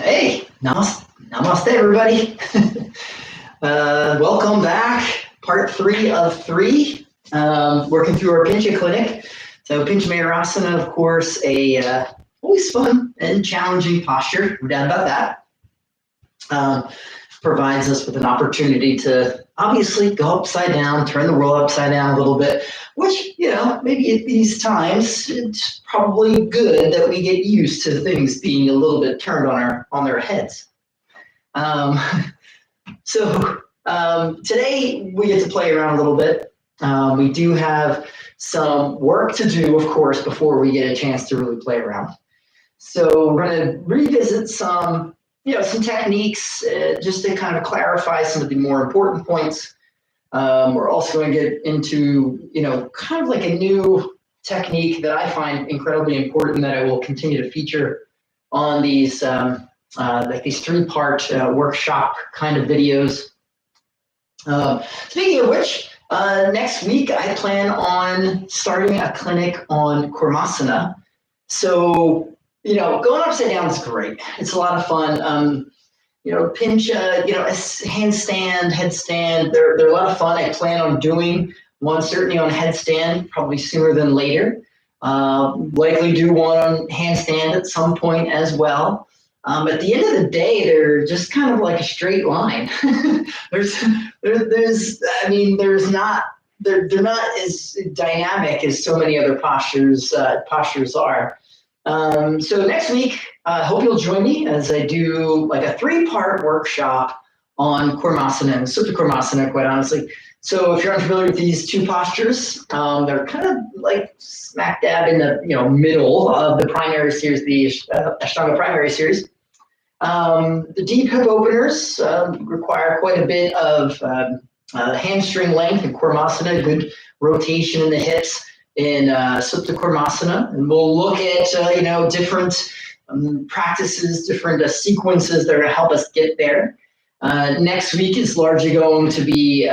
Hey, namaste everybody. Welcome back. Part 3 of 3, working through our Pincha Clinic. So Pincha Mayurasana, of course, a always fun and challenging posture, no doubt about that. Provides us with an opportunity to obviously go upside down, turn the world upside down a little bit, which, maybe at these times, it's probably good that we get used to things being a little bit turned on their heads. Today we get to play around a little bit. We do have some work to do, of course, before we get a chance to really play around. So we're going to revisit some techniques just to kind of clarify some of the more important points. We're also going to get into, kind of like a new technique that I find incredibly important that I will continue to feature on these like these 3-part workshop kind of videos. Speaking of which, next week I plan on starting a clinic on Kurmasana. So, going upside down is great. It's a lot of fun. Pincha, handstand, headstand, they're a lot of fun. I plan on doing one certainly on headstand, probably sooner than later. Likely do one on handstand at some point as well. At the end of the day, they're just kind of like a straight line. they're not as dynamic as so many other postures are. So next week, I hope you'll join me as I do like a 3-part workshop on Kurmasana and Supta Kurmasana, quite honestly. So if you're unfamiliar with these 2 postures, they're kind of like smack dab in the middle of the primary series, the Ashtanga primary series. The deep hip openers require quite a bit of hamstring length in Kurmasana, good rotation in the hips in Supta Kurmasana, and we'll look at different practices, different sequences that are going to help us get there. Next week is largely going to be,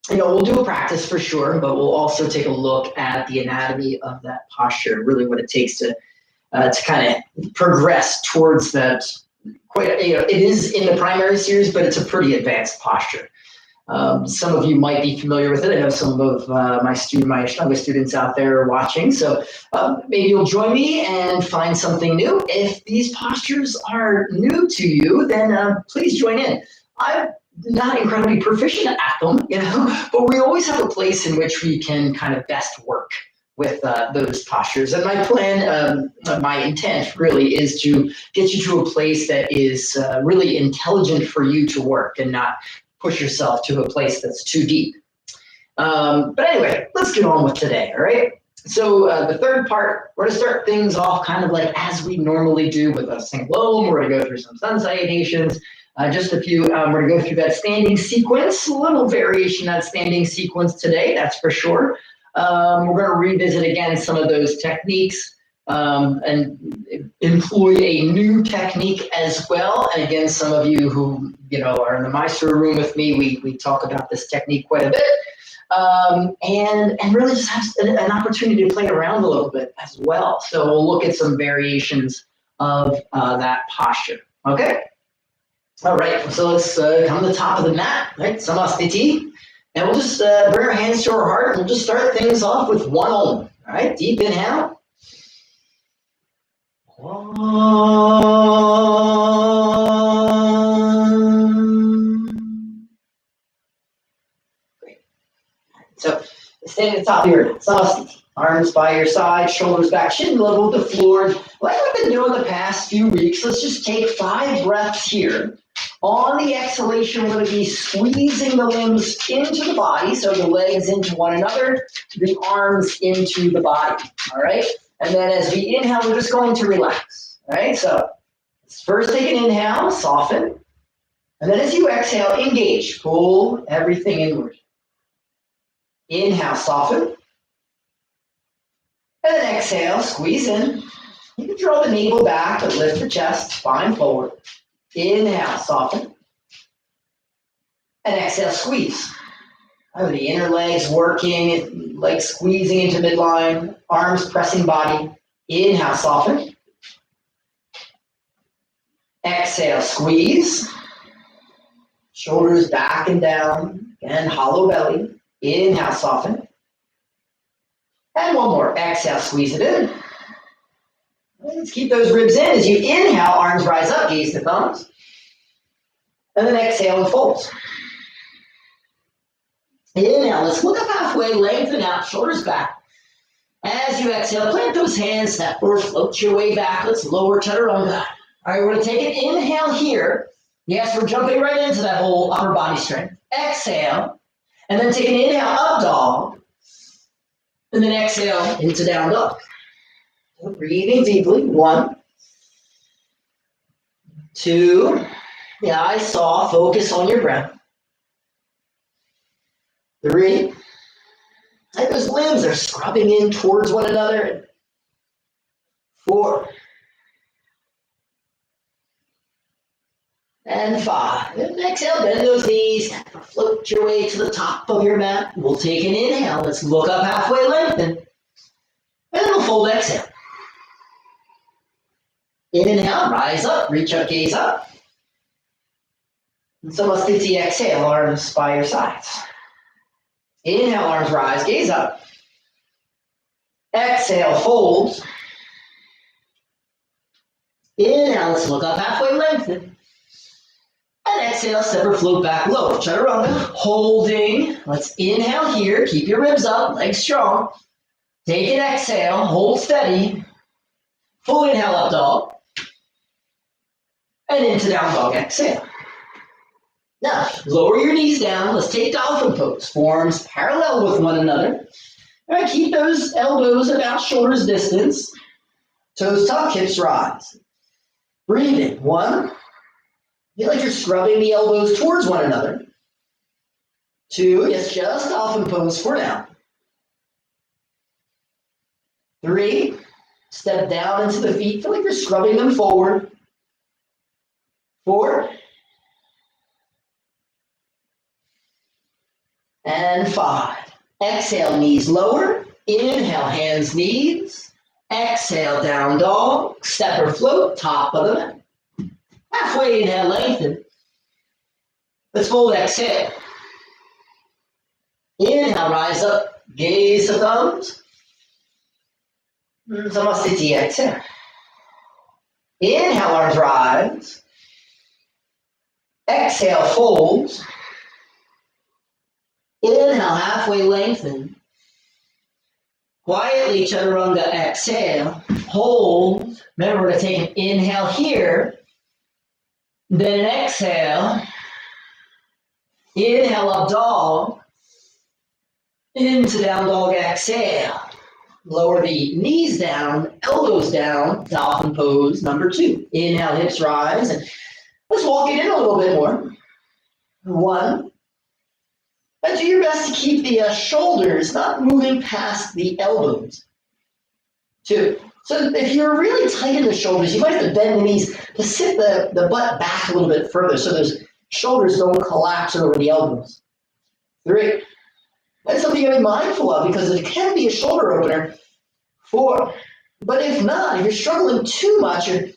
we'll do a practice for sure, but we'll also take a look at the anatomy of that posture, really what it takes to kind of progress towards that. It is in the primary series, but it's a pretty advanced posture. Some of you might be familiar with it. I know some of my Ashtanga students out there are watching. So maybe you'll join me and find something new. If these postures are new to you, then please join in. I'm not incredibly proficient at them, but we always have a place in which we can kind of best work with those postures. And my plan, my intent really is to get you to a place that is really intelligent for you to work and not push yourself to a place that's too deep. But anyway, let's get on with today, all right? So the 3rd part, we're going to start things off kind of like as we normally do with a Sankalom. We're going to go through some sun salutations, just a few. We're going to go through that standing sequence, a little variation in that standing sequence today, that's for sure. We're going to revisit again some of those techniques and employ a new technique as well. And again, some of you who are in the Maestro room with me, we talk about this technique quite a bit, and really just have an opportunity to play around a little bit as well. So we'll look at some variations of that posture. Okay. All right. So let's come to the top of the mat. Right, Samastiti. And we'll just bring our hands to our heart, and we'll just start things off with one Om. All right, deep inhale. Great. So stay at the top of your mat. Arms by your side, shoulders back, chin level with the floor. Like we've been doing the past few weeks, let's just take 5 breaths here. On the exhalation, we're going to be squeezing the limbs into the body, so the legs into one another, the arms into the body, all right? And then as we inhale, we're just going to relax, all right? So first take an inhale, soften. And then as you exhale, engage, pull everything inward. Inhale, soften. And then exhale, squeeze in. You can draw the navel back, but lift the chest, spine forward. Inhale, soften. And exhale, squeeze. The inner legs working, legs squeezing into midline, arms pressing body. Inhale, soften. Exhale, squeeze. Shoulders back and down. Again, hollow belly. Inhale, soften. And one more. Exhale, squeeze it in. Let's keep those ribs in. As you inhale, arms rise up, gaze to thumbs. And then exhale and fold. Inhale, let's look up halfway, lengthen out, shoulders back. As you exhale, plant those hands, step forward, float your way back. Let's lower chaturanga. All right, we're going to take an inhale here. Yes, we're jumping right into that whole upper body strength. Exhale, and then take an inhale, up dog. And then exhale into down dog. Breathing deeply. 1, 2. Yeah, I saw. Focus on your breath. 3. Like those limbs are scrubbing in towards one another. 4. And 5. And exhale, bend those knees. Float your way to the top of your mat. We'll take an inhale. Let's look up halfway, lengthen. And then we'll fold, exhale. Inhale, rise up, reach up, gaze up. And Samasthiti, exhale, arms by your sides. Inhale, arms rise, gaze up. Exhale, fold. Inhale, let's look up halfway, lengthen. And exhale, step or float back low. Chaturanga, holding. Let's inhale here, keep your ribs up, legs strong. Take an exhale, hold steady. Full inhale, up dog. And into down dog, exhale. Now, lower your knees down. Let's take dolphin pose. Forms parallel with one another. All right, keep those elbows about shoulders distance. Toes tuck, hips rise. Breathing. 1. Feel like you're scrubbing the elbows towards one another. 2. Yes, just dolphin pose for now. 3. Step down into the feet. Feel like you're scrubbing them forward. 4. And 5. Exhale, knees lower. Inhale, hands, knees. Exhale, down dog. Step or float, top of the mat. Halfway inhale, lengthen. Let's fold, exhale. Inhale, rise up. Gaze to thumbs. Samasthiti, exhale. Inhale, arms rise. Exhale, fold. Inhale, halfway lengthen. Quietly, chaturanga, exhale. Hold. Remember, we're going to take an inhale here. Then an exhale. Inhale, up dog. Into down dog, exhale. Lower the knees down, elbows down, dolphin pose, number 2. Inhale, hips rise. And let's walk it in a little bit more. 1. And do your best to keep the shoulders not moving past the elbows. 2. So if you're really tight in the shoulders, you might have to bend the knees to sit the butt back a little bit further so those shoulders don't collapse over the elbows. 3. That's something you gotta be mindful of because it can be a shoulder opener. 4. But if not, if you're struggling too much, you're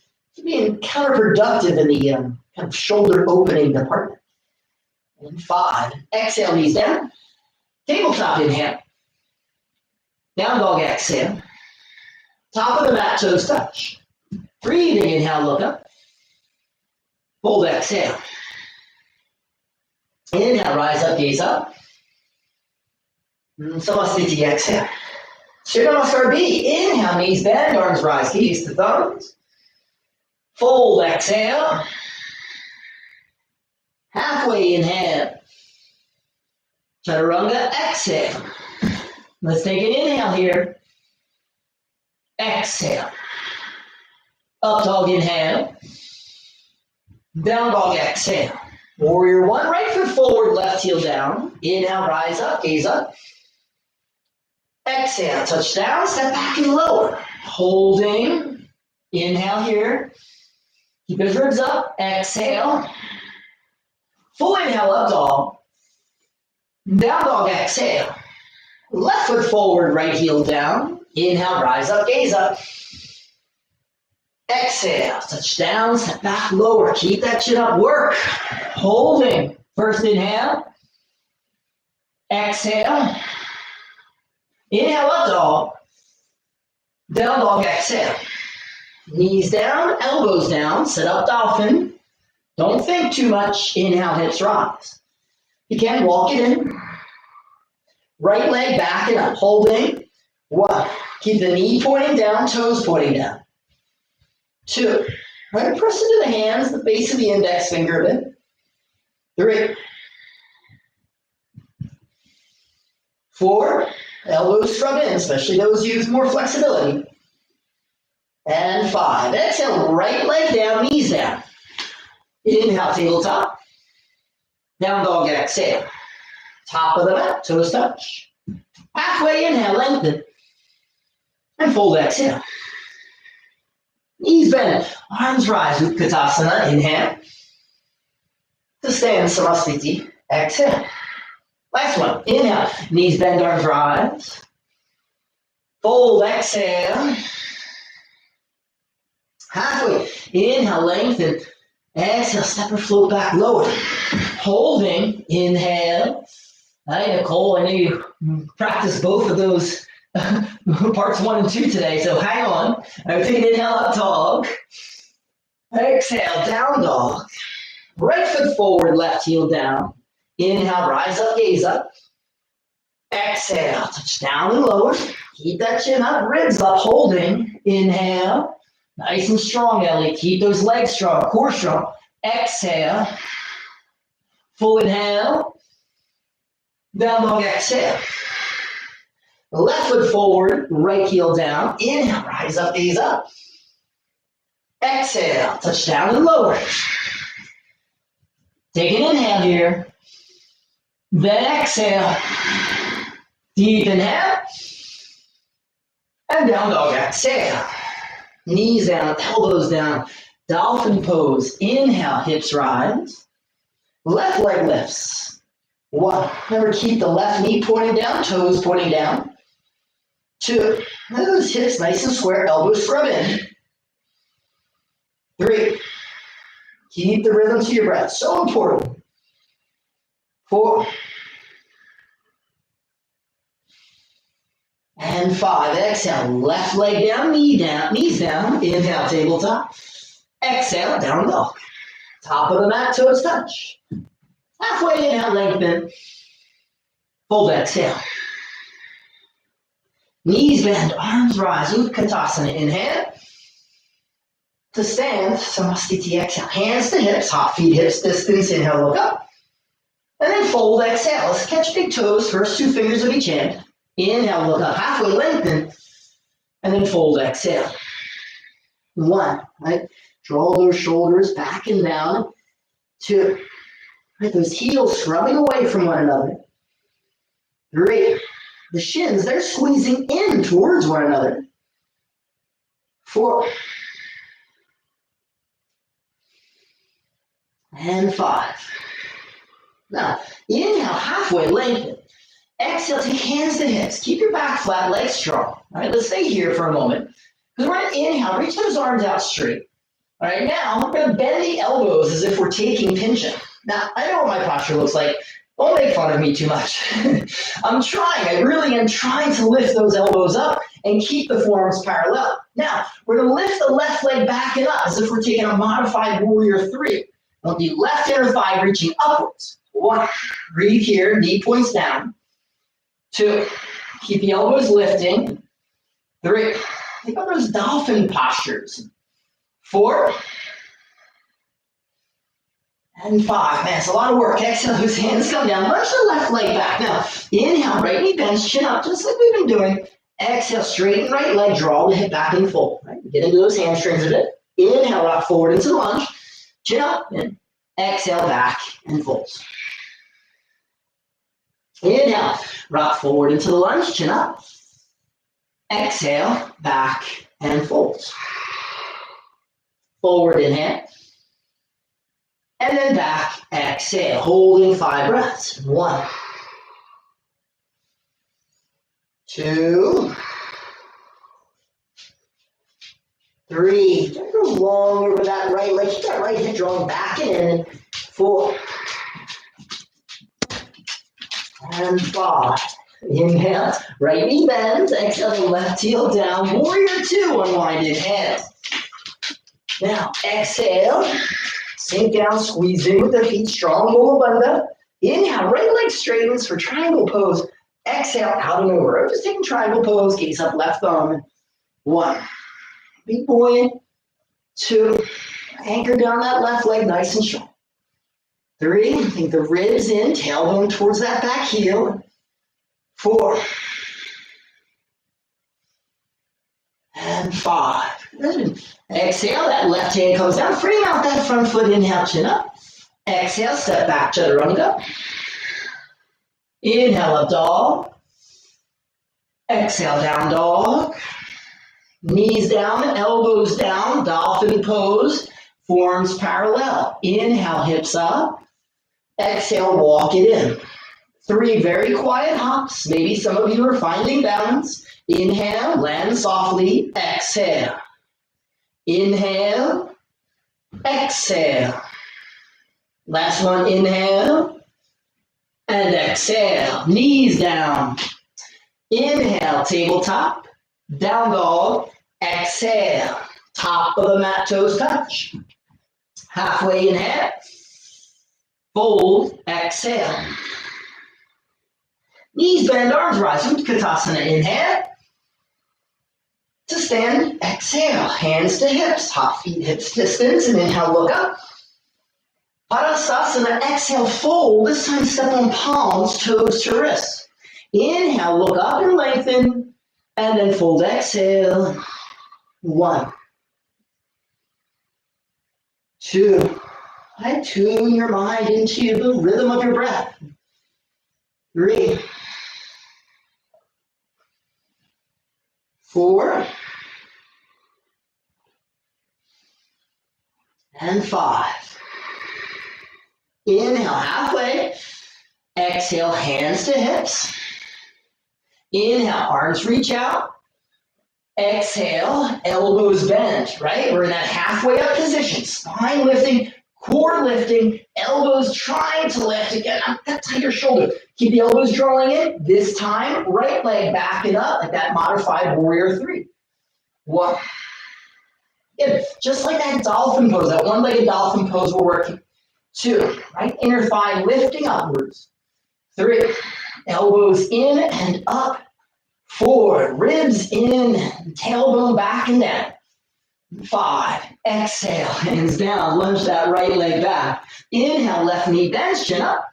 being counterproductive in the kind of shoulder opening department. And 5. Exhale, knees down. Tabletop inhale. Down dog, exhale. Top of the mat, toes touch. Breathing, inhale, look up. Fold, exhale. Inhale, rise up, gaze up. Samasthiti, exhale. Surya Namaskar B. Inhale, knees bend, arms rise, gaze to thumbs. Fold, exhale. Halfway inhale. Chaturanga, exhale. Let's take an inhale here. Exhale. Up dog, inhale. Down dog, exhale. Warrior 1, right foot forward, left heel down. Inhale, rise up, gaze up. Exhale, touch down, step back and lower. Holding. Inhale here. Keep those ribs up. Exhale. Full inhale, up dog. Down dog, exhale. Left foot forward, right heel down. Inhale, rise up, gaze up. Exhale, touch down, step back, lower. Keep that chin up, work. Holding. First inhale. Exhale. Inhale, up dog. Down dog, exhale. Knees down, elbows down, sit up dolphin. Don't think too much. Inhale, hips rise. You can walk it in. Right leg back and up, holding. 1. Keep the knee pointing down, toes pointing down. 2. Right, press into the hands, the base of the index finger a bit. 3. 4. Elbows scrub in, especially those use more flexibility. And 5. Exhale, right leg down, knees down. Inhale, tabletop. Down dog, exhale. Top of the mat, toes touch. Halfway inhale, lengthen. And fold, exhale. Knees bend, arms rise, Utkatasana, inhale. To stand, Samastiti, exhale. Last one, inhale, knees bend, arms rise. Fold, exhale. Halfway, inhale, lengthen. Exhale, step or float back, lower. Holding, inhale. Hi, Nicole, I know you practiced both of those parts 1 and 2 today, so hang on. I'm taking inhale, up dog. Exhale, down dog. Right foot forward, left heel down. Inhale, rise up, gaze up. Exhale, touch down and lower. Keep that chin up, ribs up, holding. Inhale, nice and strong, Ellie. Keep those legs strong, core strong. Exhale, full inhale. Down dog, exhale. Left foot forward, right heel down. Inhale, rise up, gaze up. Exhale, touch down and lower. Take an inhale here. Then exhale. Deep inhale. And down dog, exhale. Knees down, elbows down. Dolphin pose. Inhale, hips rise. Left leg lifts. 1. Remember, keep the left knee pointing down, toes pointing down. 2. Those hips nice and square, elbows scrub in. 3. Keep the rhythm to your breath, so important. 4. And 5. Exhale, left leg down, knees down. Inhale, tabletop. Exhale, down dog. Top of the mat, toes touch. Halfway inhale, lengthen. Fold, exhale. Knees bend, arms rise, Utkatasana, inhale. To stand, Samastiti, exhale. Hands to hips, hop feet, hips distance, inhale, look up. And then fold, exhale. Let's catch big toes, first 2 fingers of each hand. Inhale, look up, halfway lengthen. And then fold, exhale. 1, right? Draw those shoulders back and down. 2, right? Those heels scrubbing away from one another. 3, the shins, they're squeezing in towards one another. 4, and 5. Now, inhale, halfway lengthen. Exhale, take hands to hips. Keep your back flat, legs strong. All right, let's stay here for a moment. Because we're going to inhale, reach those arms out straight. All right, now we're going to bend the elbows as if we're taking pincha. Now, I know what my posture looks like. Don't make fun of me too much. I really am trying to lift those elbows up and keep the forearms parallel. Now, we're going to lift the left leg back and up as if we're taking a modified warrior 3. On the left inner thigh reaching upwards. 1, breathe here, knee points down. 2, keep the elbows lifting. 3, think about those dolphin postures. 4, and 5. Man, it's a lot of work. Exhale, those hands come down. Push the left leg back. Now, inhale, right knee bends, chin up, just like we've been doing. Exhale, straighten right leg, draw the hip back and fold. Right? Get into those hamstrings a bit. Inhale, rock forward into the lunge. Chin up, and exhale, back, and fold. Inhale, rock forward into the lunge, chin up. Exhale, back, and fold. Forward inhale. And then back, exhale, holding 5 breaths. 1, 2, 3. Go longer with that right leg. Keep that right hip drawn back and in. 4. And 5. Inhale, right knee bends. Exhale, the left heel down. Warrior 2, unwind, inhale. Now, exhale, sink down, squeeze in with the feet, strong Mula Bandha. Inhale, right leg straightens for triangle pose. Exhale, out and over. Just taking triangle pose, gaze up, left thumb. 1. Be buoyant. 2. Anchor down that left leg, nice and strong. 3. Think the ribs in, tailbone towards that back heel. 4. And 5. Good. Exhale, that left hand comes down. Frame out that front foot. Inhale, chin up. Exhale, step back, chaturanga. Inhale, up dog. Exhale, down dog. Knees down, elbows down, dolphin pose. Forms parallel. Inhale, hips up. Exhale, walk it in. 3 very quiet hops. Maybe some of you are finding balance. Inhale, land softly. Exhale. Inhale. Exhale. Last one, inhale. And exhale. Knees down. Inhale, tabletop. Down dog. Exhale. Top of the mat, toes touch. Halfway inhale. Fold. Exhale. Knees bend, arms rise. Utkatasana, inhale. To stand, exhale. Hands to hips, hop feet, hips distance, and inhale, look up. Padasana, exhale, fold. This time step on palms, toes to wrists. Inhale, look up and lengthen, and then fold, exhale. 1. 2. I tune your mind into the rhythm of your breath. 3. 4. And 5. Inhale, halfway. Exhale, hands to hips. Inhale, arms reach out. Exhale, elbows bend, right? We're in that halfway up position. Spine lifting, core lifting, elbows trying to lift. Again, that tighter shoulder. Keep the elbows drawing in. This time, right leg backing up like that modified warrior 3. 1. Again, just like that dolphin pose, that one-legged dolphin pose we're working. 2, right? Inner thigh lifting upwards. 3, elbows in and up. 4, ribs in, tailbone back and down. 5, exhale, hands down, lunge that right leg back. Inhale, left knee bends, chin up.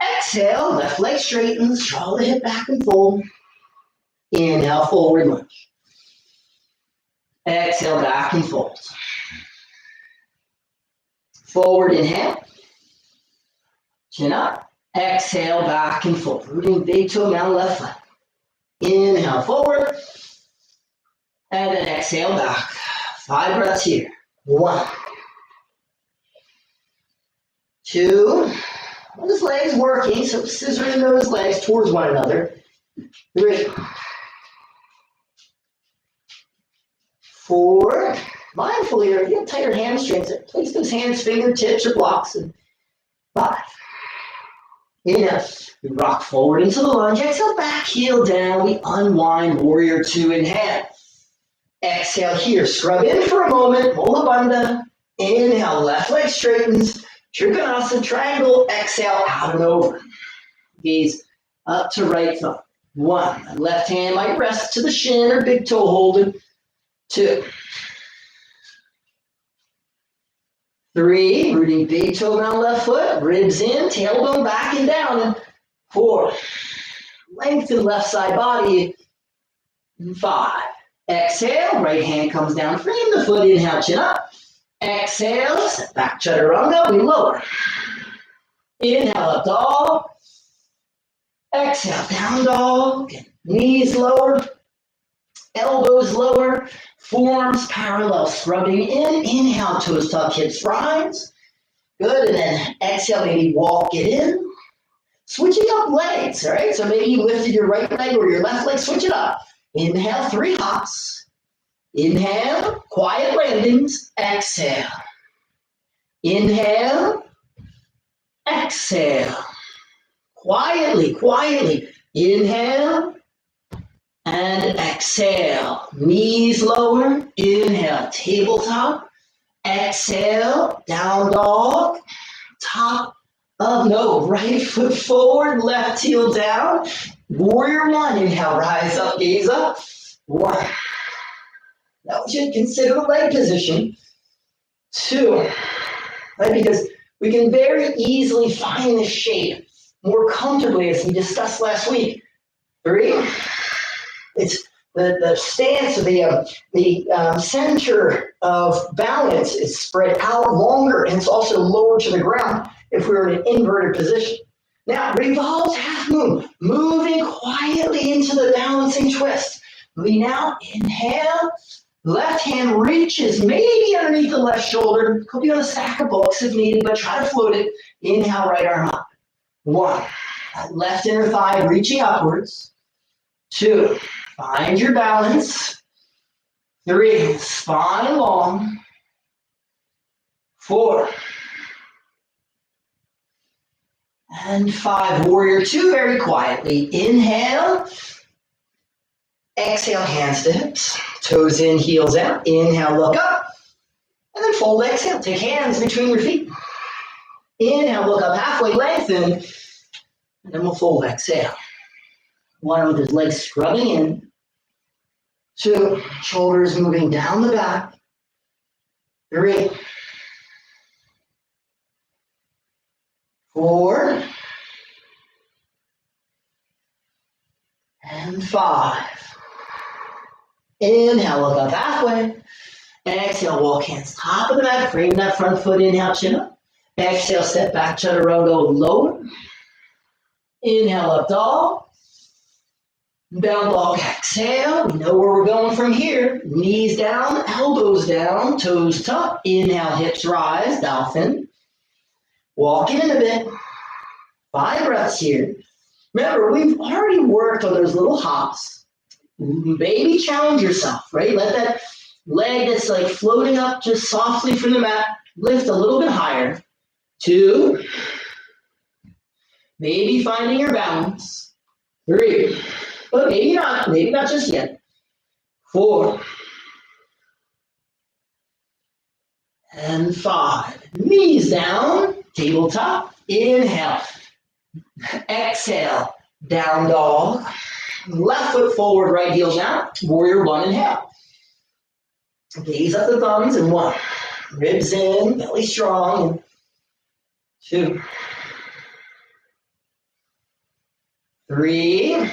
Exhale, left leg straightens, draw the hip back and fold. Inhale, forward lunge. Exhale, back and fold. Forward inhale. Chin up. Exhale, back and fold. Rooting big toe down left leg. Inhale, forward. And then exhale, back. 5 breaths here. 1. 2. Those legs working, so scissoring those legs towards one another. 3. 4. Mindful here, if you have tighter hamstrings, place those hands, fingertips, or blocks. And 5. Inhale, we rock forward into the lunge. Exhale, back heel down. We unwind, warrior 2, inhale. Exhale here, scrub in for a moment, Mula Bandha. Inhale, left leg straightens. Trikonasana triangle, exhale, out and over. Gaze up to right thumb. 1, left hand might rest to the shin or big toe holding. 2. 3, rooting big toe down left foot, ribs in, tailbone back and down. And 4, lengthen left side body. And 5, exhale, right hand comes down, frame the foot, inhale, chin up. Exhale, set back chaturanga, we lower. Inhale, up dog. Exhale, down dog. Knees lower, elbows lower, forms parallel, scrubbing in. Inhale, toes tuck, hips rise. Good, and then exhale, maybe walk it in. Switching up legs, all right? So maybe you lifted your right leg or your left leg, switch it up. Inhale, 3 hops. Inhale, quiet landings. Exhale. Inhale, exhale. Quietly, quietly. Inhale and exhale. Knees lower. Inhale, tabletop. Exhale, down dog. Top of no. Right foot forward, left heel down. Warrior one. Inhale, rise up, gaze up. One. Now we should consider the leg position. Two. Right? Because we can very easily find this shape more comfortably as we discussed last week. Three. It's the stance of the center of balance is spread out longer and it's also lower to the ground if we were in an inverted position. Now, revolve half moon, moving quietly into the balancing twist. Lean out, inhale, left hand reaches maybe underneath the left shoulder, could be on a stack of books if needed, but try to float it. Inhale, right arm up. One, left inner thigh reaching upwards. Two, find your balance. Three, spine long. Four. And five, warrior two, very quietly. Inhale. Exhale, hands to hips. Toes in, heels out. Inhale, look up. And then fold, exhale. Take hands between your feet. Inhale, look up, halfway lengthen. And then we'll fold, exhale. One with his legs scrubbing in. Two, shoulders moving down the back. Three. Four. And five. Inhale, look up halfway. Exhale, walk hands top of the mat. Frame that front foot. Inhale, chin up. Exhale, step back, chaturanga, lower. Inhale, up dog. Down dog, exhale. We know where we're going from here. Knees down, elbows down, toes tucked. Inhale, hips rise, dolphin. Walking in a bit. 5 breaths here. Remember, we've already worked on those little hops. Baby, challenge yourself, right? Let that leg that's like floating up just softly from the mat lift a little bit higher. 2. Maybe finding your balance. 3. But maybe not just yet. 4. And 5. Knees down, tabletop. Inhale. Exhale, down dog. Left foot forward, right heel down. Warrior one, inhale. Gaze up the thumbs and 1. Ribs in, belly strong. And 2. 3.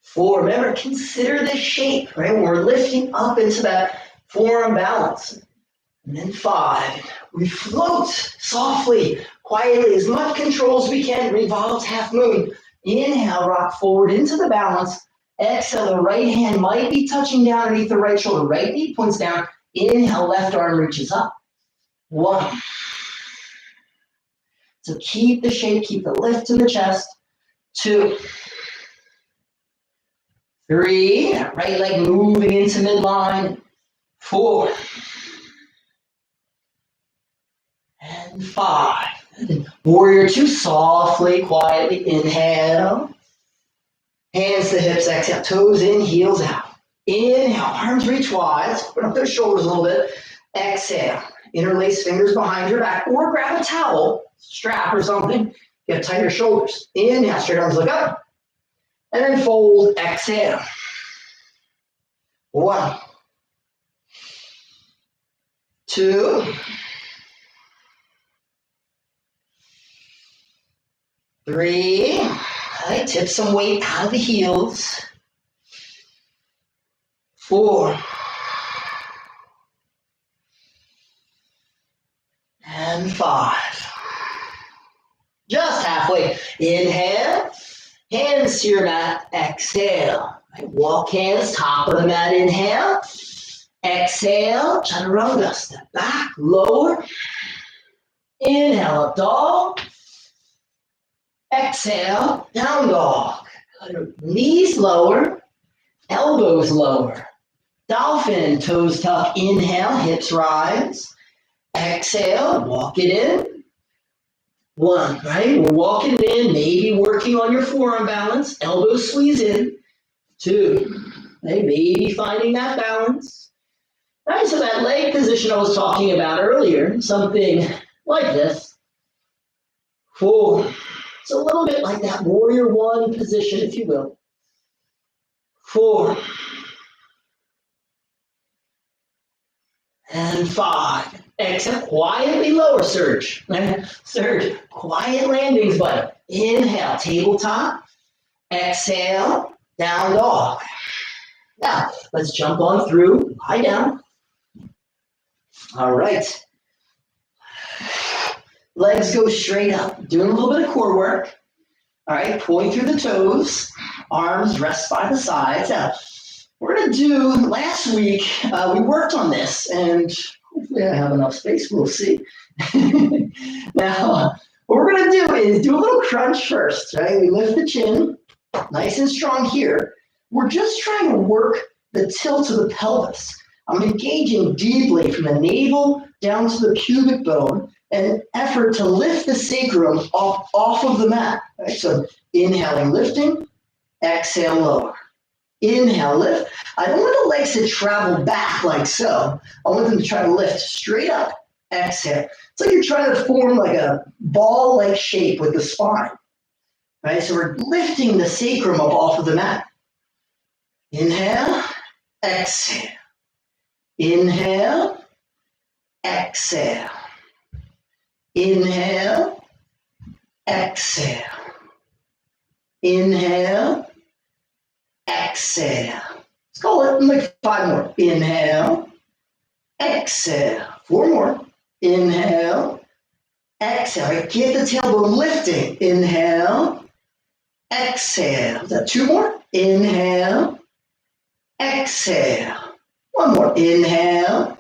4. Remember, consider this shape, right? When we're lifting up into that forearm balance. And then 5. We float softly, quietly, as much control as we can. Revolves half moon. Inhale, rock forward into the balance. Exhale, the right hand might be touching down underneath the right shoulder. Right knee points down. Inhale, left arm reaches up. 1. So keep the shape, keep the lift in the chest. 2. 3. Right leg moving into midline. 4. And 5. Warrior 2, softly, quietly, inhale. Hands to hips, exhale, toes in, heels out. Inhale, arms reach wide, open up those shoulders a little bit. Exhale, interlace fingers behind your back, or grab a towel, strap or something, get tighter shoulders. Inhale, straight arms look up. And then fold, exhale. 1. 2. 3. Right, tip some weight out of the heels. 4. And 5. Just halfway. Inhale. Hands to your mat. Exhale. Right, walk hands, top of the mat. Inhale. Exhale. Chaturanga. Step back. Lower. Inhale. Up dog. Exhale. Down dog. Knees lower. elbows lower. Dolphin, toes tuck, inhale, hips rise. Exhale, walk it in. 1, right? We're walking in, maybe working on your forearm balance. Elbows squeeze in. 2, right? Maybe finding that balance. Right, so that leg position I was talking about earlier, something like this. 4. It's a little bit like that warrior 1 position, if you will. 4. And 5. Exhale, quietly lower surge. Surge, quiet landings, buddy. Inhale, tabletop. Exhale, down dog. Now, let's jump on through, lie down. All right. Legs go straight up. Doing a little bit of core work. All right, point through the toes. Arms rest by the sides. Now, we're going to do, last week, we worked on this, and hopefully I have enough space. We'll see. Now, what we're going to do is do a little crunch first, right? We lift the chin, nice and strong here. We're just trying to work the tilt of the pelvis. I'm engaging deeply from the navel down to the pubic bone, an effort to lift the sacrum off of the mat. Right? So inhaling, lifting, exhale, lower. Inhale, lift. I don't want the legs to travel back like so. I want them to try to lift straight up, exhale. It's like you're trying to form like a ball-like shape with the spine. Right? So we're lifting the sacrum up off of the mat. Inhale, exhale. Inhale, exhale. Inhale, exhale. Inhale, exhale. Let's call it like 5 more. Inhale, exhale. 4 more. Inhale, exhale. Get the tailbone lifting. Inhale, exhale. Is that 2 more? Inhale, exhale. 1 more. Inhale,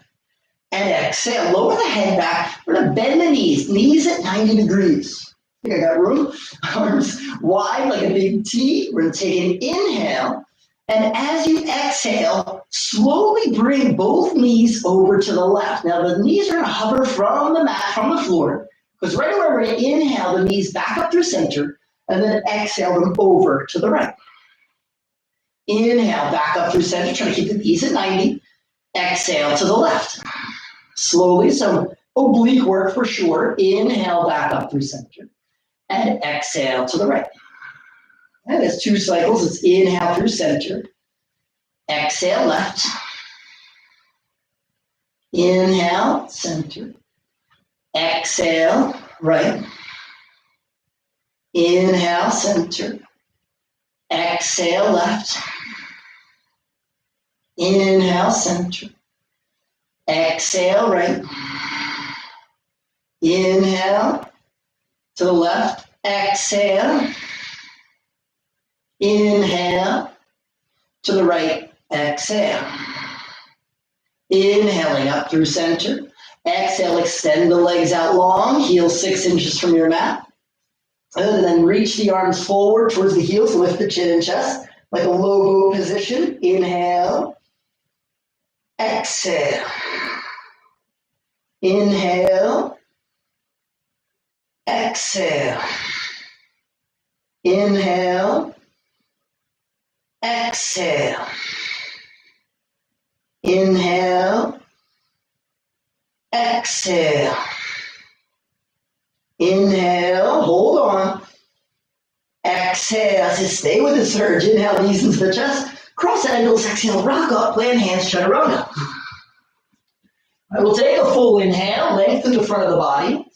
and exhale. Lower the head back. We're going to bend the knees at 90 degrees. I think I got room. Arms wide like a big T. We're going to take an inhale. And as you exhale, slowly bring both knees over to the left. Now the knees are going to hover from the mat, from the floor. Because right away we're going to inhale the knees back up through center. And then exhale them over to the right. Inhale, back up through center. Try to keep the knees at 90. Exhale to the left. Slowly, some oblique work for sure. Inhale, back up through center. And exhale to the right. And it's 2 cycles. It's inhale through center. Exhale, left. Inhale, center. Exhale, right. Inhale, center. Exhale, left. Inhale, center. Exhale, right. Inhale to the left. Exhale. Inhale to the right. Exhale. Inhaling up through center. Exhale, extend the legs out long. Heels 6 inches from your mat. And then reach the arms forward towards the heels. Lift the chin and chest like a low boat position. Inhale. Exhale. Inhale. Exhale. Inhale. Exhale. Inhale. Exhale. Inhale. Hold on. Exhale. So stay with the surge. Inhale, knees into the chest. Cross ankles. Exhale. Rock up. Plant hands. Chaturanga. I will take a full inhale. Lengthen the front of the body.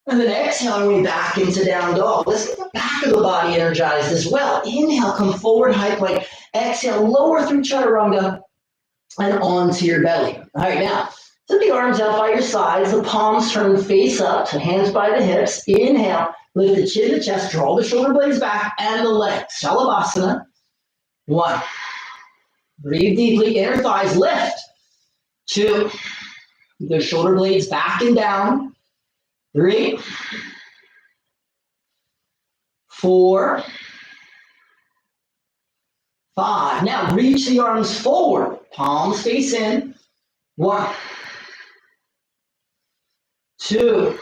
And then exhale our way back into down dog. Let's get the back of the body energized as well. Inhale, come forward, high plank. Exhale, lower through chaturanga and onto your belly. All right, now, set the arms out by your sides. The palms turn face up, so hands by the hips. Inhale, lift the chin, the chest, draw the shoulder blades back and the legs. Shalabhasana. 1. Breathe deeply, inner thighs lift. 2. The shoulder blades back and down. 3, 4, 5. Now reach the arms forward, palms face in. 1, 2,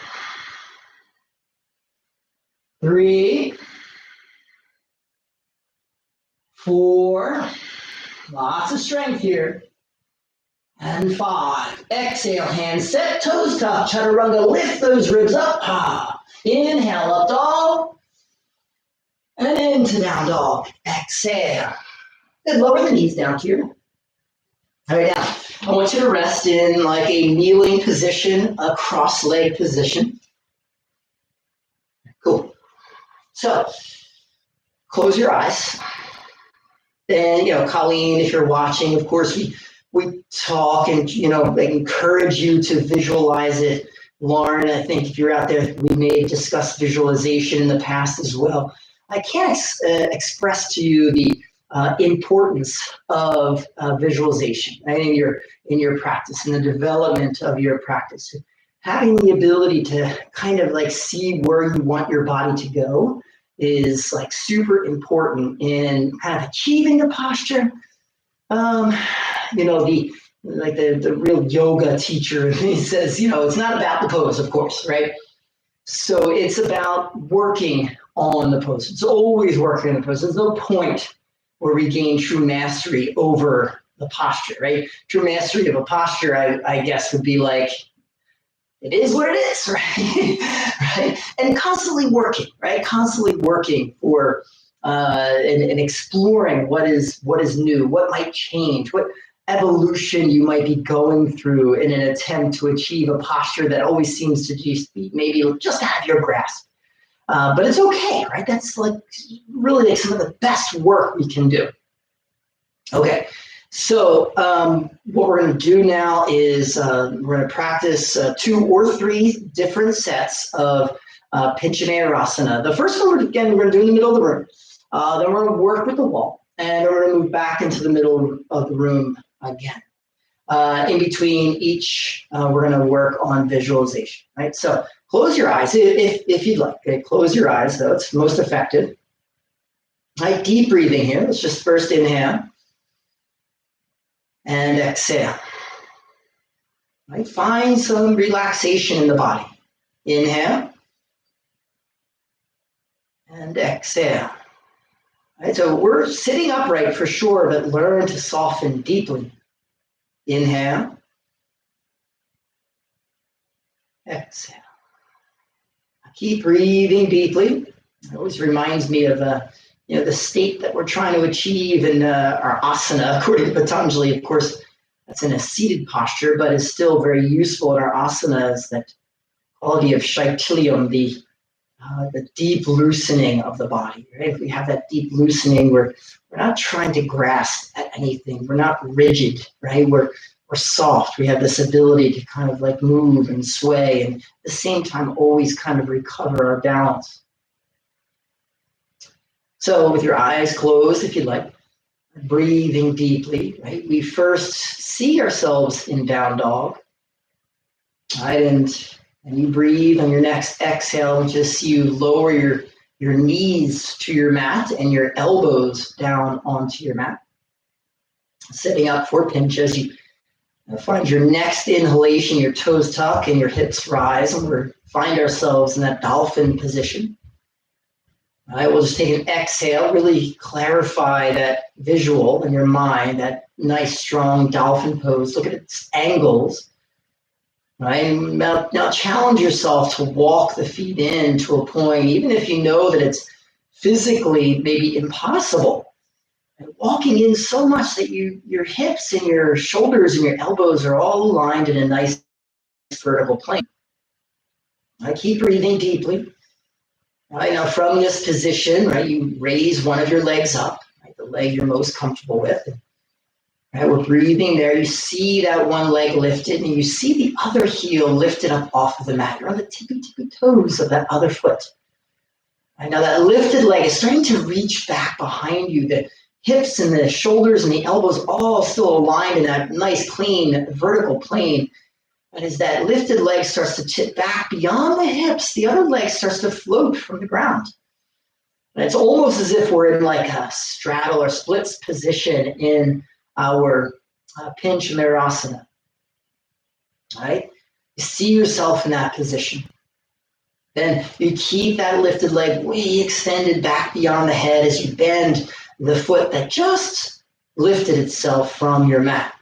3, 4. Lots of strength here. And 5. Exhale, hands set, toes tucked, chaturanga. Lift those ribs up. Inhale, up dog. And into down dog. Exhale. Good. Lower the knees down here. All right, now I want you to rest in like a kneeling position, a cross-leg position. Cool. So close your eyes. And, Colleen, if you're watching, of course, we talk and, they encourage you to visualize it. Lauren, I think if you're out there, we may have discussed visualization in the past as well. I can't express to you the importance of visualization, right, in your practice, in the development of your practice. Having the ability to kind of like see where you want your body to go is like super important in kind of achieving the posture. The real yoga teacher, he says, it's not about the pose, of course, right? So it's about working on the pose. It's always working on the pose. There's no point where we gain true mastery over the posture, right? True mastery of a posture, I guess, would be like, it is what it is, right? Right? And constantly working, right? Constantly working for and exploring what is new, what might change, what evolution you might be going through in an attempt to achieve a posture that always seems to just be maybe just out of your grasp. But it's okay, right? That's like really like some of the best work we can do. Okay. So what we're going to do now is we're going to practice 2 or 3 different sets of Pincha Mayurasana. The first one, we're going to do in the middle of the room. Then we're going to work with the wall, and then we're going to move back into the middle of the room again. In between each, we're going to work on visualization, right? So close your eyes if you'd like. Okay? Close your eyes, though. It's most effective. Right? Deep breathing here. Let's just first inhale. And exhale. Right? Find some relaxation in the body. Inhale. And exhale. Right? So we're sitting upright for sure, but learn to soften deeply. Inhale. Exhale. Keep breathing deeply. It always reminds me of the state that we're trying to achieve in our asana, according to Patanjali. Of course, that's in a seated posture, but is still very useful in our asanas, that quality of shaityam, the deep loosening of the body. Right? If we have that deep loosening, we're not trying to grasp at anything. We're not rigid, right? We're soft. We have this ability to kind of like move and sway, and at the same time always kind of recover our balance. So with your eyes closed, if you'd like, breathing deeply, right? We first see ourselves in down dog, right? And you breathe on your next exhale, and just you lower your knees to your mat and your elbows down onto your mat. Setting up for pinch as you find your next inhalation, your toes tuck and your hips rise, and we find ourselves in that dolphin position. All right, we'll just take an exhale, really clarify that visual in your mind, that nice, strong dolphin pose. Look at its angles. Right? And now challenge yourself to walk the feet in to a point, even if you know that it's physically maybe impossible. And walking in so much that your hips and your shoulders and your elbows are all aligned in a nice vertical plane. Right? Keep breathing deeply. Right, now from this position, right, you raise one of your legs up, right, the leg you're most comfortable with. Right, we're breathing there. You see that one leg lifted, and you see the other heel lifted up off of the mat. You're on the tippy toes of that other foot. Right, now that lifted leg is starting to reach back behind you. The hips and the shoulders and the elbows all still aligned in that nice, clean, vertical plane. And as that lifted leg starts to tip back beyond the hips, the other leg starts to float from the ground. And it's almost as if we're in like a straddle or splits position in our Pincha Merasana. Right? You see yourself in that position. Then you keep that lifted leg way extended back beyond the head as you bend the foot that just lifted itself from your mat.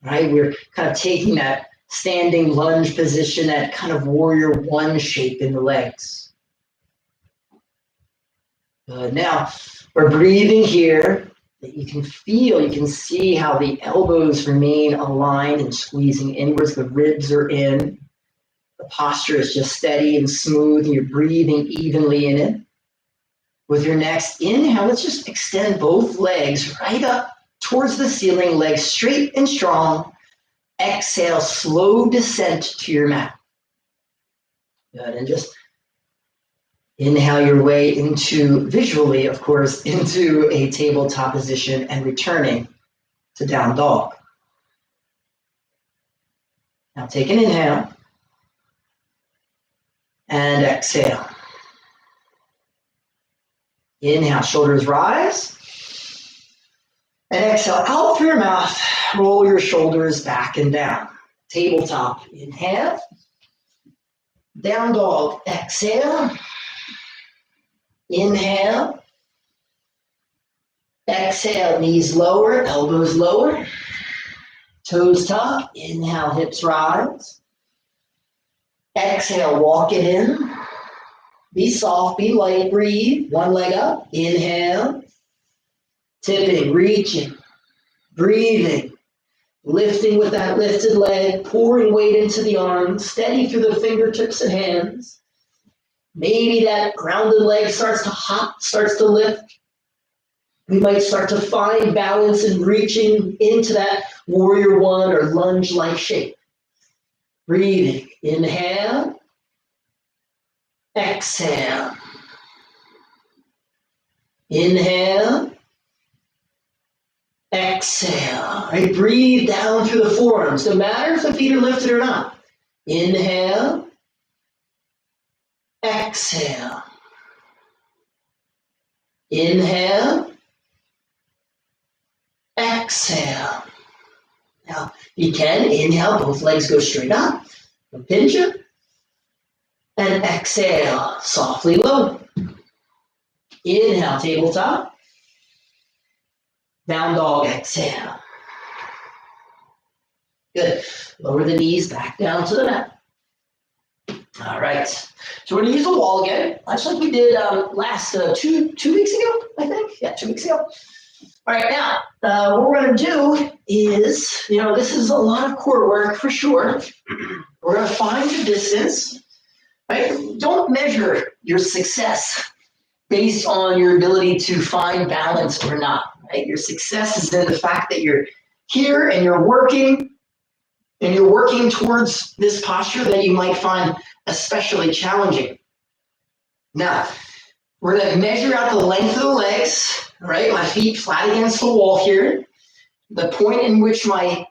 Right? We're kind of taking that standing lunge position, that kind of warrior one shape in the legs. Good. Now we're breathing here. You can feel, you can see how the elbows remain aligned and squeezing inwards. The ribs are in. The posture is just steady and smooth, and you're breathing evenly in it. With your next inhale, let's just extend both legs right up towards the ceiling, legs straight and strong. Exhale, slow descent to your mat. Good. And just inhale your way into, visually, of course, into a tabletop position and returning to down dog. Now take an inhale and exhale. Inhale, shoulders rise. And exhale, out through your mouth, roll your shoulders back and down. Tabletop, inhale. Down dog, exhale. Inhale. Exhale, knees lower, elbows lower. Toes tuck, inhale, hips rise. Exhale, walk it in. Be soft, be light, breathe. One leg up, inhale. Tipping, reaching, breathing. Lifting with that lifted leg, pouring weight into the arms, steady through the fingertips and hands. Maybe that grounded leg starts to hop, starts to lift. We might start to find balance in reaching into that warrior one or lunge-like shape. Breathing, inhale, exhale. Inhale, exhale. Right? Breathe down through the forearms. No matter if the feet are lifted or not. Inhale, exhale. Inhale, exhale. Now, you can inhale, both legs go straight up. Pincha. And exhale, softly low. Inhale, tabletop. Down dog, exhale. Good. Lower the knees back down to the mat. All right. So we're going to use the wall again, much like we did last 2 weeks ago, I think. Yeah, 2 weeks ago. All right, now, what we're going to do is, this is a lot of core work for sure. We're going to find the distance, right? Don't measure your success based on your ability to find balance or not, right? Your success is in the fact that you're here and you're working towards this posture that you might find especially challenging. Now, we're going to measure out the length of the legs, right? My feet flat against the wall here. The point in which my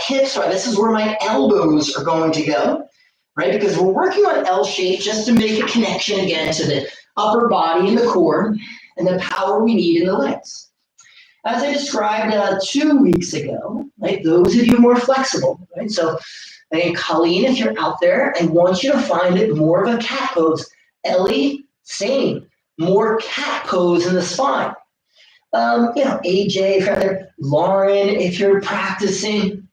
hips are, this is where my elbows are going to go, right? Because we're working on L shape just to make a connection again to the upper body and the core and the power we need in the legs. As I described 2 weeks ago, right? Those of you more flexible, right? So, again, Colleen, if you're out there, I want you to find it more of a cat pose. Ellie, same, more cat pose in the spine. AJ, if you're out there, Lauren, if you're practicing,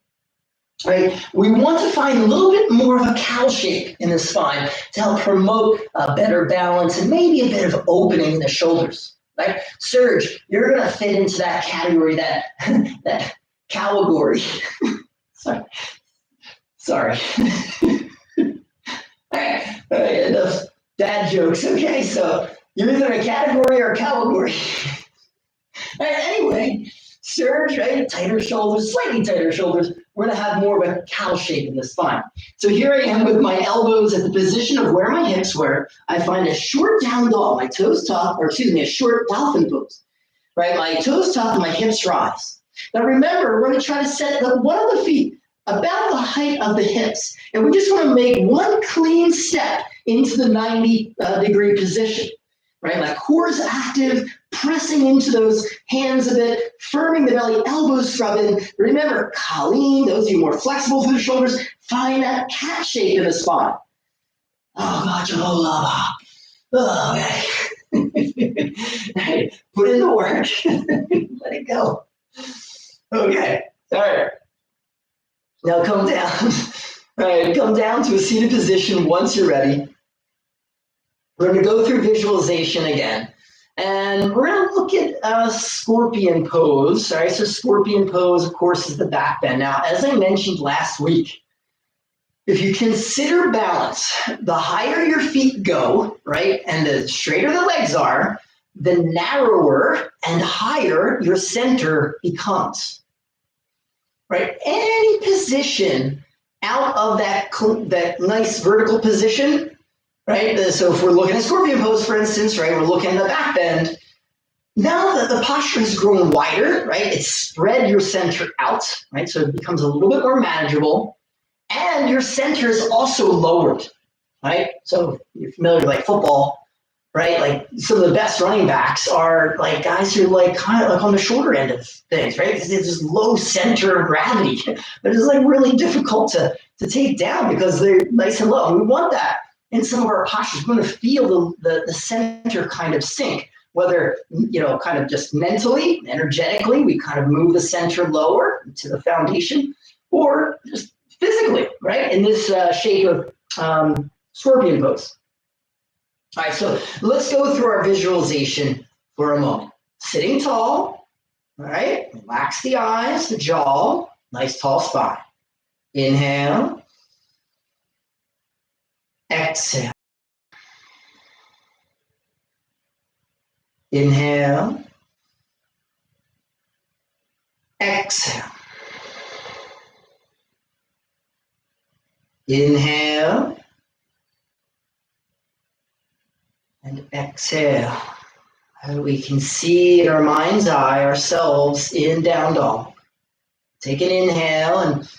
right? We want to find a little bit more of a cow shape in the spine to help promote a better balance and maybe a bit of opening in the shoulders, right? Serge, you're going to fit into that category, that category. Sorry. All right, enough dad jokes. Okay, so you're either a category or a category. All right, anyway, Serge, right? Tighter shoulders, slightly tighter shoulders. We're going to have more of a cow shape in the spine. So here I am with my elbows at the position of where my hips were. I find a short down dog, my toes tuck, a short dolphin pose, right? My toes tuck and my hips rise. Now remember, we're going to try to set one of the feet about the height of the hips. And we just want to make one clean step into the 90-degree position. right? Like core is active, pressing into those hands a bit, firming the belly, elbows scrubbing. Remember, Colleen, those of you more flexible through the shoulders, find that cat shape in the spine. Oh, God, Jehovah. Oh, okay. Right. Put in the work. Let it go. Okay. All right. Now come down. All right. Come down to a seated position once you're ready. We're going to go through visualization again. And we're going to look at a scorpion pose. All right. So scorpion pose, of course, is the back bend. Now, as I mentioned last week, if you consider balance, the higher your feet go, right, and the straighter the legs are, the narrower and higher your center becomes, right? Any position out of that nice vertical position, right? So if we're looking at scorpion pose, for instance, right, we're looking at the back bend. Now that the posture has grown wider, right, it's spread your center out, right, so it becomes a little bit more manageable. And your center is also lowered, right? So you're familiar with like football, right? Like some of the best running backs are like guys who are like kind of like on the shorter end of things, right? Because it's just low center of gravity. But it's like really difficult to take down because they're nice and low. And we want that in some of our postures. We want to feel the center kind of sink, whether, kind of just mentally, energetically, we kind of move the center lower to the foundation, or just physically, right, in this shape of scorpion pose. All right, so let's go through our visualization for a moment. Sitting tall, all right, relax the eyes, the jaw, nice tall spine. Inhale, exhale. Inhale, exhale. Inhale and exhale. And we can see in our mind's eye ourselves in down dog. Take an inhale, and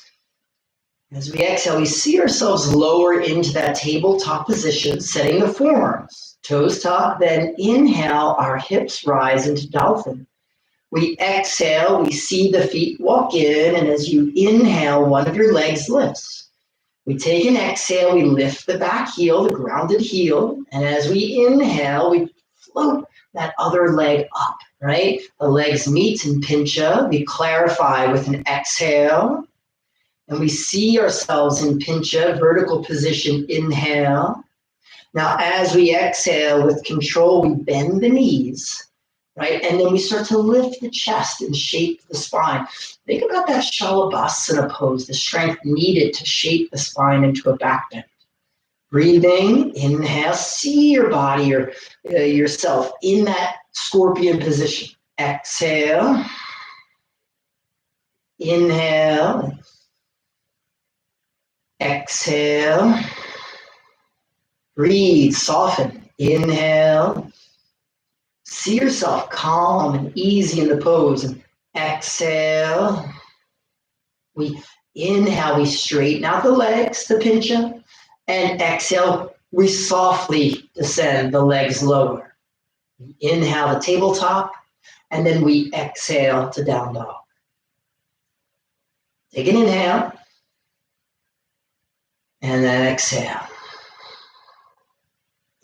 as we exhale, we see ourselves lower into that tabletop position, setting the forearms, toes tucked. Then inhale, our hips rise into dolphin. We exhale, we see the feet walk in, and as you inhale, one of your legs lifts. We take an exhale, we lift the back heel, the grounded heel, and as we inhale, we float that other leg up, right? The legs meet in pincha. We clarify with an exhale, and we see ourselves in pincha, vertical position, inhale. Now, as we exhale with control, we bend the knees, right? And then we start to lift the chest and shape the spine. Think about that Shalabhasana pose, the strength needed to shape the spine into a back bend. Breathing, inhale, see your body or yourself in that scorpion position. Exhale, inhale, exhale. Breathe, soften, inhale. See yourself calm and easy in the pose. And exhale. We inhale, we straighten out the legs, the pincha. And exhale, we softly descend the legs lower. We inhale the tabletop, and then we exhale to down dog. Take an inhale, and then exhale.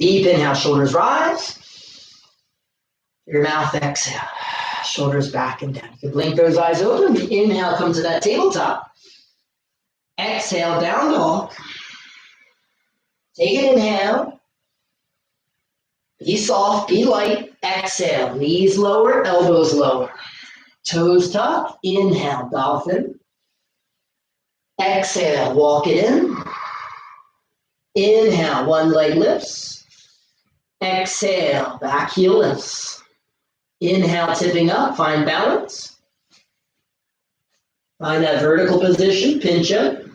Deep inhale, shoulders rise. Your mouth, exhale. Shoulders back and down. You can blink those eyes open. The inhale, come to that tabletop. Exhale, down dog. Take an inhale. Be soft, be light. Exhale, knees lower, elbows lower. Toes tucked. Inhale, dolphin. Exhale, walk it in. Inhale, one leg lifts. Exhale, back heel lifts. Inhale, tipping up, find balance. Find that vertical position, pincha.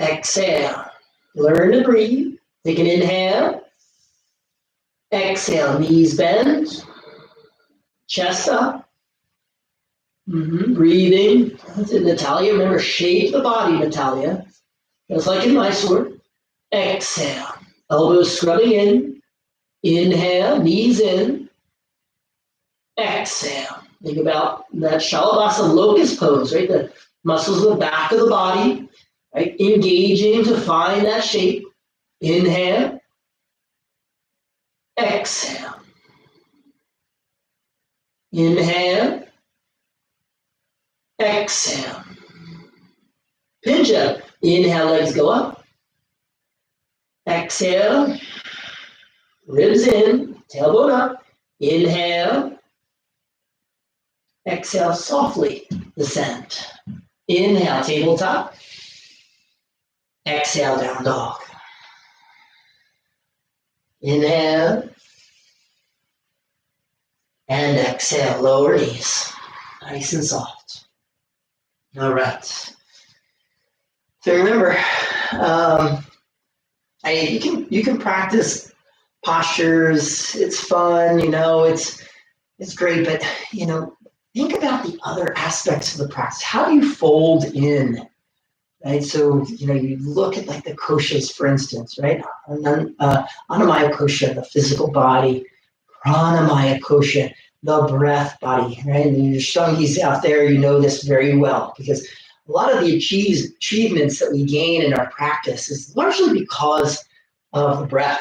Exhale, learn to breathe. Take an inhale. Exhale, knees bend. Chest up. Breathing. That's it, Natalia. Remember, shape the body, Natalia. Just like in my sword. Exhale. Elbows scrubbing in. Inhale, knees in. Exhale. Think about that Shalabhasa locust pose, right? The muscles of the back of the body, right? Engaging to find that shape. Inhale. Exhale. Inhale. Exhale. Pincha. Inhale, legs go up. Exhale. Ribs in, tailbone up. Inhale. Exhale, softly descend. Inhale, tabletop. Exhale, down dog. Inhale. And exhale, lower knees. Nice and soft. All right. So remember, you can practice postures. It's fun, it's great, but think about the other aspects of the practice. How do you fold in, right? So you look at like the koshas, for instance, right? Annamaya kosha, the physical body. Pranamaya kosha, the breath body, right? And your shangis out there, you know this very well, because a lot of the achievements that we gain in our practice is largely because of the breath.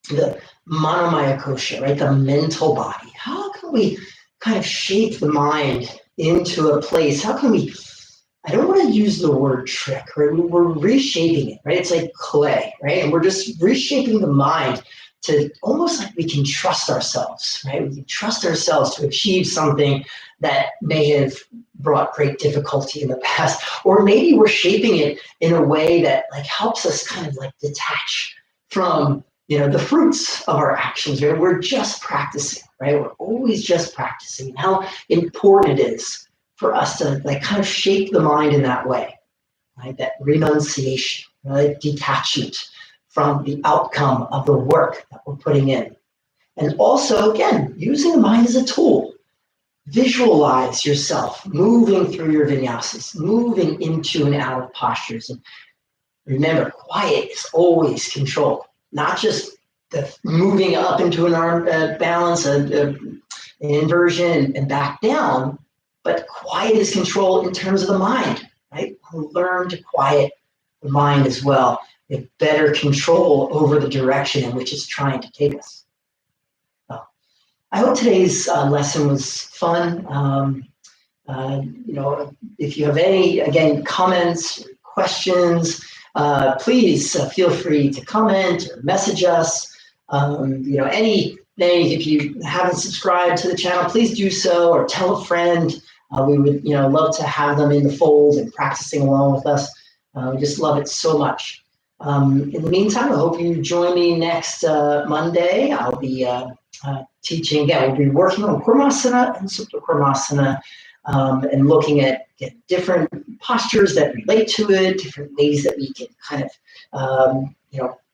The manomaya kosha, right? The mental body. How can we kind of shape the mind into a place? How can we, I don't want to use the word trick, right? We're reshaping it, right? It's like clay, right? And we're just reshaping the mind to almost like we can trust ourselves, right? We can trust ourselves to achieve something that may have brought great difficulty in the past, or maybe we're shaping it in a way that like helps us kind of like detach from the fruits of our actions, right? We're just practicing, right? We're always just practicing. How important it is for us to like kind of shape the mind in that way, right? That renunciation, right? Detachment from the outcome of the work that we're putting in. And also, again, using the mind as a tool. Visualize yourself moving through your vinyasas, moving into and out of postures. And remember, quiet is always control, not just the moving up into an arm balance, an inversion, and back down, but quiet is control in terms of the mind, right? Learn to quiet the mind as well. With better control over the direction in which it's trying to take us. So, I hope today's lesson was fun. If you have any, again, comments, questions, please feel free to comment or message us. Anything, if you haven't subscribed to the channel, please do so, or tell a friend. We would, love to have them in the fold and practicing along with us. We just love it so much. In the meantime, I hope you join me next Monday. I'll be teaching again. We'll be working on Kurmasana and Supta Kurmasana and looking at different postures that relate to it, different ways that we can kind of,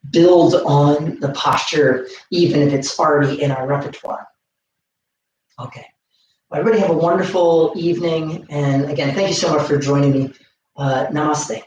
build on the posture, even if it's already in our repertoire. Okay. Well, everybody have a wonderful evening. And again, thank you so much for joining me. Namaste.